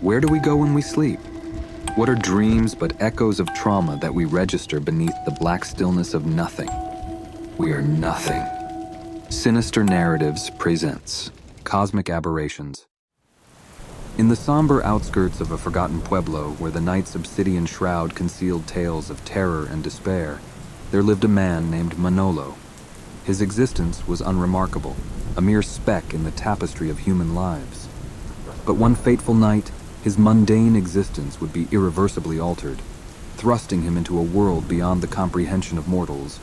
Where do we go when we sleep? What are dreams but echoes of trauma that we register beneath the black stillness of nothing? We are nothing. Sinister Narratives presents Cosmic Aberrations. In the somber outskirts of a forgotten pueblo where the night's obsidian shroud concealed tales of terror and despair, there lived a man named Manolo. His existence was unremarkable, a mere speck in the tapestry of human lives. But one fateful night, his mundane existence would be irreversibly altered, thrusting him into a world beyond the comprehension of mortals.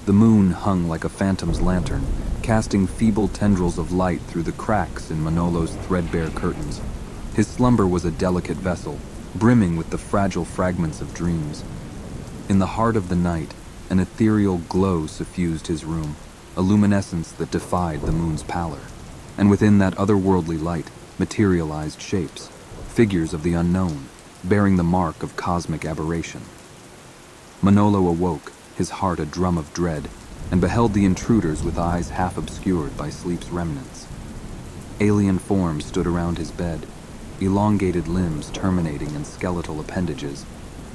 The moon hung like a phantom's lantern, casting feeble tendrils of light through the cracks in Manolo's threadbare curtains. His slumber was a delicate vessel, brimming with the fragile fragments of dreams. In the heart of the night, an ethereal glow suffused his room, a luminescence that defied the moon's pallor. And within that otherworldly light materialized shapes, figures of the unknown, bearing the mark of cosmic aberration. Manolo awoke, his heart a drum of dread, and beheld the intruders with eyes half obscured by sleep's remnants. Alien forms stood around his bed, elongated limbs terminating in skeletal appendages,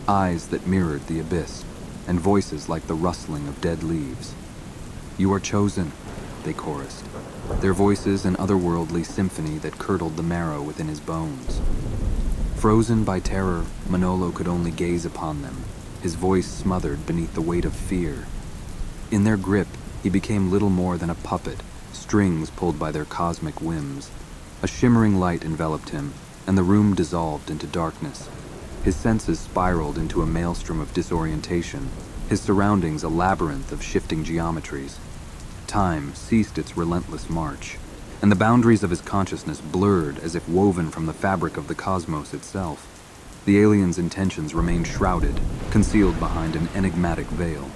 eyes that mirrored the abyss, and voices like the rustling of dead leaves. "You are chosen," they chorused, their voices an otherworldly symphony that curdled the marrow within his bones. Frozen by terror, Manolo could only gaze upon them, his voice smothered beneath the weight of fear. In their grip, he became little more than a puppet, strings pulled by their cosmic whims. A shimmering light enveloped him, and the room dissolved into darkness. His senses spiraled into a maelstrom of disorientation, his surroundings a labyrinth of shifting geometries. Time ceased its relentless march, and the boundaries of his consciousness blurred as if woven from the fabric of the cosmos itself. The alien's intentions remained shrouded, concealed behind an enigmatic veil.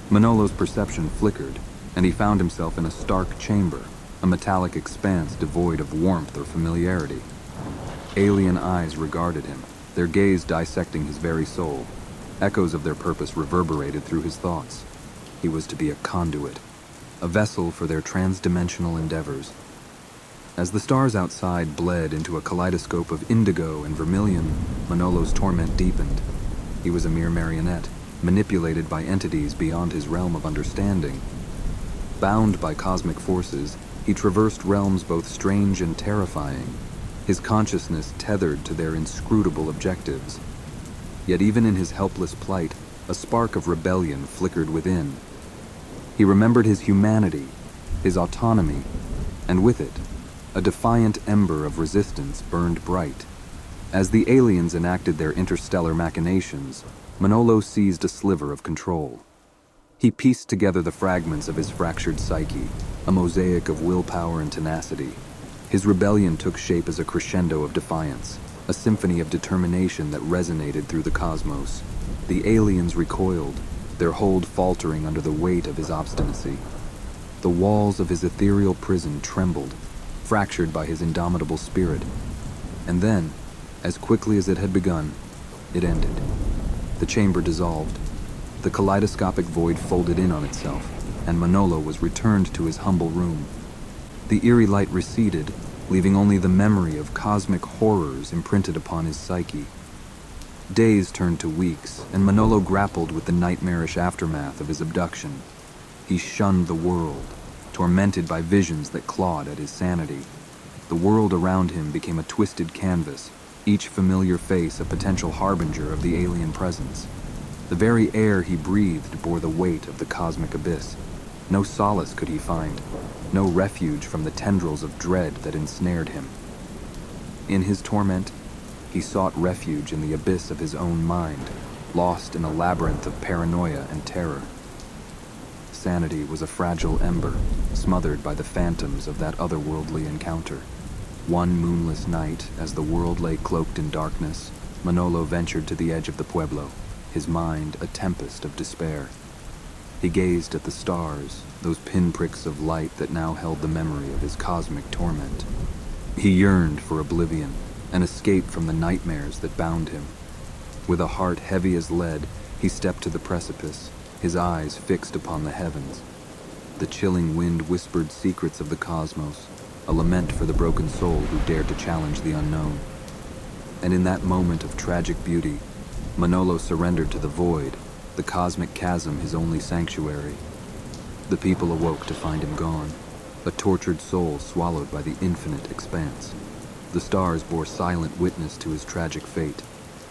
Manolo's perception flickered, and he found himself in a stark chamber, a metallic expanse devoid of warmth or familiarity. Alien eyes regarded him, their gaze dissecting his very soul. Echoes of their purpose reverberated through his thoughts. He was to be a conduit, a vessel for their transdimensional endeavors. As the stars outside bled into a kaleidoscope of indigo and vermilion, Manolo's torment deepened. He was a mere marionette, manipulated by entities beyond his realm of understanding. Bound by cosmic forces, he traversed realms both strange and terrifying, his consciousness tethered to their inscrutable objectives. Yet even in his helpless plight, a spark of rebellion flickered within. He remembered his humanity, his autonomy, and with it, a defiant ember of resistance burned bright. As the aliens enacted their interstellar machinations, Manolo seized a sliver of control. He pieced together the fragments of his fractured psyche, a mosaic of willpower and tenacity. His rebellion took shape as a crescendo of defiance, a symphony of determination that resonated through the cosmos. The aliens recoiled, their hold faltering under the weight of his obstinacy. The walls of his ethereal prison trembled, fractured by his indomitable spirit. And then, as quickly as it had begun, it ended. The chamber dissolved. The kaleidoscopic void folded in on itself, and Manolo was returned to his humble room. The eerie light receded, leaving only the memory of cosmic horrors imprinted upon his psyche. Days turned to weeks, and Manolo grappled with the nightmarish aftermath of his abduction. He shunned the world, tormented by visions that clawed at his sanity. The world around him became a twisted canvas, each familiar face a potential harbinger of the alien presence. The very air he breathed bore the weight of the cosmic abyss. No solace could he find, no refuge from the tendrils of dread that ensnared him. In his torment, he sought refuge in the abyss of his own mind, lost in a labyrinth of paranoia and terror. Sanity was a fragile ember, smothered by the phantoms of that otherworldly encounter. One moonless night, as the world lay cloaked in darkness, Manolo ventured to the edge of the pueblo, his mind a tempest of despair. He gazed at the stars, those pinpricks of light that now held the memory of his cosmic torment. He yearned for oblivion, an escape from the nightmares that bound him. With a heart heavy as lead, he stepped to the precipice, his eyes fixed upon the heavens. The chilling wind whispered secrets of the cosmos, a lament for the broken soul who dared to challenge the unknown. And in that moment of tragic beauty, Manolo surrendered to the void, the cosmic chasm his only sanctuary. The people awoke to find him gone, a tortured soul swallowed by the infinite expanse. The stars bore silent witness to his tragic fate,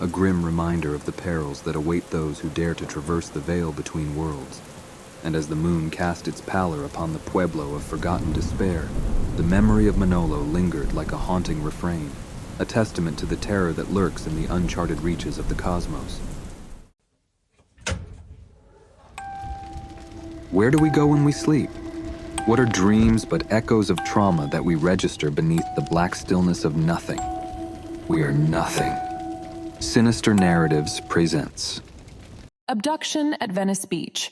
a grim reminder of the perils that await those who dare to traverse the veil between worlds. And as the moon cast its pallor upon the pueblo of forgotten despair, the memory of Manolo lingered like a haunting refrain, a testament to the terror that lurks in the uncharted reaches of the cosmos. Where do we go when we sleep? What are dreams but echoes of trauma that we register beneath the black stillness of nothing? We are nothing. Sinister Narratives presents Abduction at Venice Beach.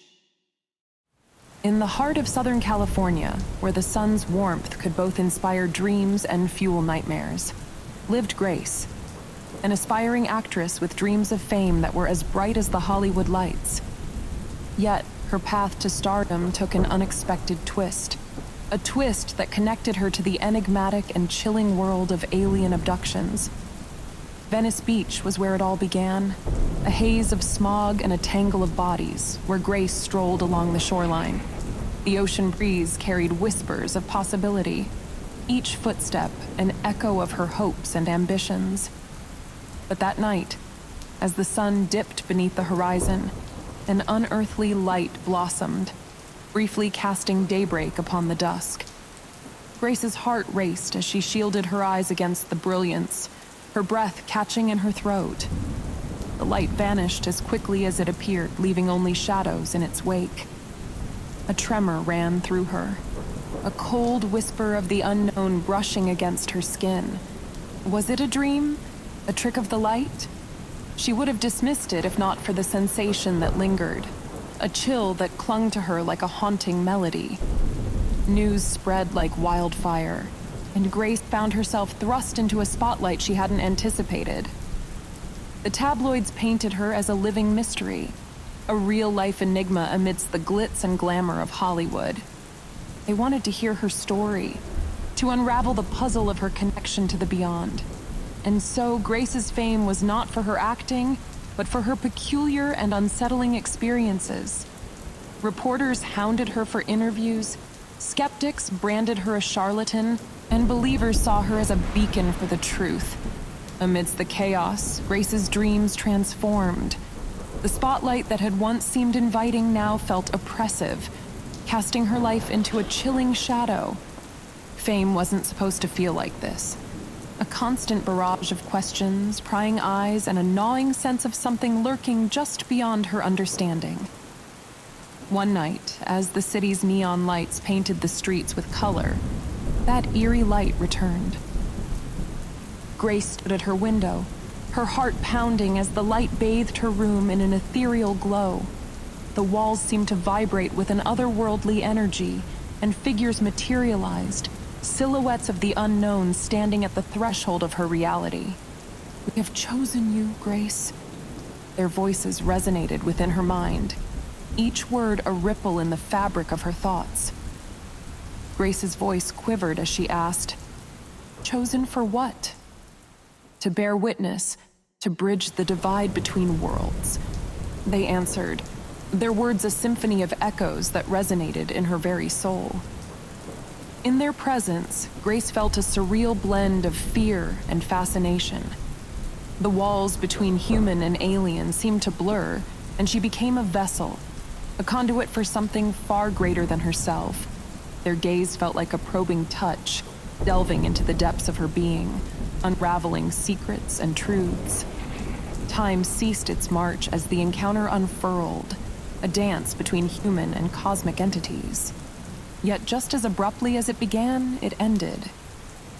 In the heart of Southern California, where the sun's warmth could both inspire dreams and fuel nightmares, lived Grace, an aspiring actress with dreams of fame that were as bright as the Hollywood lights. Yet, her path to stardom took an unexpected twist, a twist that connected her to the enigmatic and chilling world of alien abductions. Venice Beach was where it all began, a haze of smog and a tangle of bodies where Grace strolled along the shoreline. The ocean breeze carried whispers of possibility, each footstep an echo of her hopes and ambitions. But that night, as the sun dipped beneath the horizon, an unearthly light blossomed, briefly casting daybreak upon the dusk. Grace's heart raced as she shielded her eyes against the brilliance, her breath catching in her throat. The light vanished as quickly as it appeared, leaving only shadows in its wake. A tremor ran through her, a cold whisper of the unknown brushing against her skin. Was it a dream? A trick of the light? She would have dismissed it if not for the sensation that lingered, a chill that clung to her like a haunting melody. News spread like wildfire, and Grace found herself thrust into a spotlight she hadn't anticipated. The tabloids painted her as a living mystery, a real-life enigma amidst the glitz and glamour of Hollywood. They wanted to hear her story, to unravel the puzzle of her connection to the beyond. And so Grace's fame was not for her acting, but for her peculiar and unsettling experiences. Reporters hounded her for interviews, skeptics branded her a charlatan, and believers saw her as a beacon for the truth. Amidst the chaos, Grace's dreams transformed. The spotlight that had once seemed inviting now felt oppressive, casting her life into a chilling shadow. Fame wasn't supposed to feel like this. A constant barrage of questions, prying eyes, and a gnawing sense of something lurking just beyond her understanding. One night, as the city's neon lights painted the streets with color, that eerie light returned. Grace stood at her window, her heart pounding as the light bathed her room in an ethereal glow. The walls seemed to vibrate with an otherworldly energy, and figures materialized, silhouettes of the unknown standing at the threshold of her reality. "We have chosen you, Grace." Their voices resonated within her mind, each word a ripple in the fabric of her thoughts. Grace's voice quivered as she asked, "Chosen for what?" "To bear witness, to bridge the divide between worlds." They answered, their words a symphony of echoes that resonated in her very soul. In their presence, Grace felt a surreal blend of fear and fascination. The walls between human and alien seemed to blur, and she became a vessel, a conduit for something far greater than herself. Their gaze felt like a probing touch, delving into the depths of her being, unraveling secrets and truths. Time ceased its march as the encounter unfurled, a dance between human and cosmic entities. Yet just as abruptly as it began, it ended.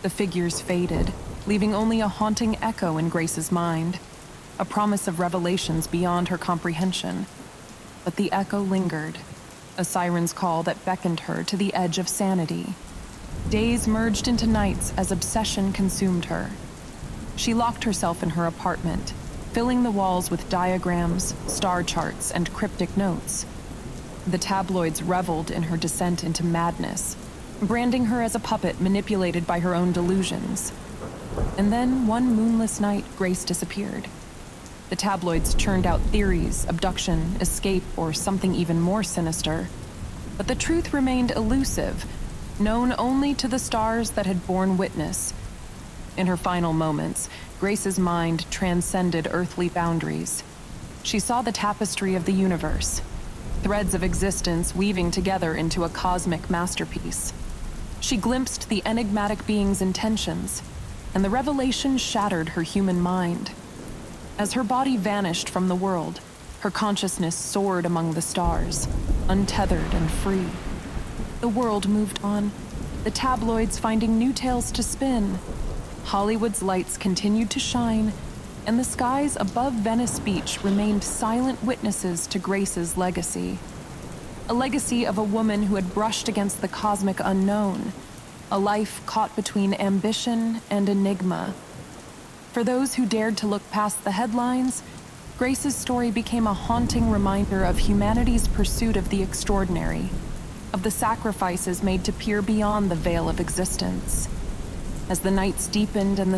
The figures faded, leaving only a haunting echo in Grace's mind, a promise of revelations beyond her comprehension. But the echo lingered, a siren's call that beckoned her to the edge of sanity. Days merged into nights as obsession consumed her. She locked herself in her apartment, filling the walls with diagrams, star charts, and cryptic notes. The tabloids reveled in her descent into madness, branding her as a puppet manipulated by her own delusions. And then, one moonless night, Grace disappeared. The tabloids churned out theories, abduction, escape, or something even more sinister. But the truth remained elusive, known only to the stars that had borne witness. In her final moments, Grace's mind transcended earthly boundaries. She saw the tapestry of the universe, threads of existence weaving together into a cosmic masterpiece. She glimpsed the enigmatic being's intentions, and the revelation shattered her human mind. As her body vanished from the world, her consciousness soared among the stars, untethered and free. The world moved on, the tabloids finding new tales to spin. Hollywood's lights continued to shine, and the skies above Venice Beach remained silent witnesses to Grace's legacy. A legacy of a woman who had brushed against the cosmic unknown, a life caught between ambition and enigma. For those who dared to look past the headlines, Grace's story became a haunting reminder of humanity's pursuit of the extraordinary, of the sacrifices made to peer beyond the veil of existence. As the nights deepened and the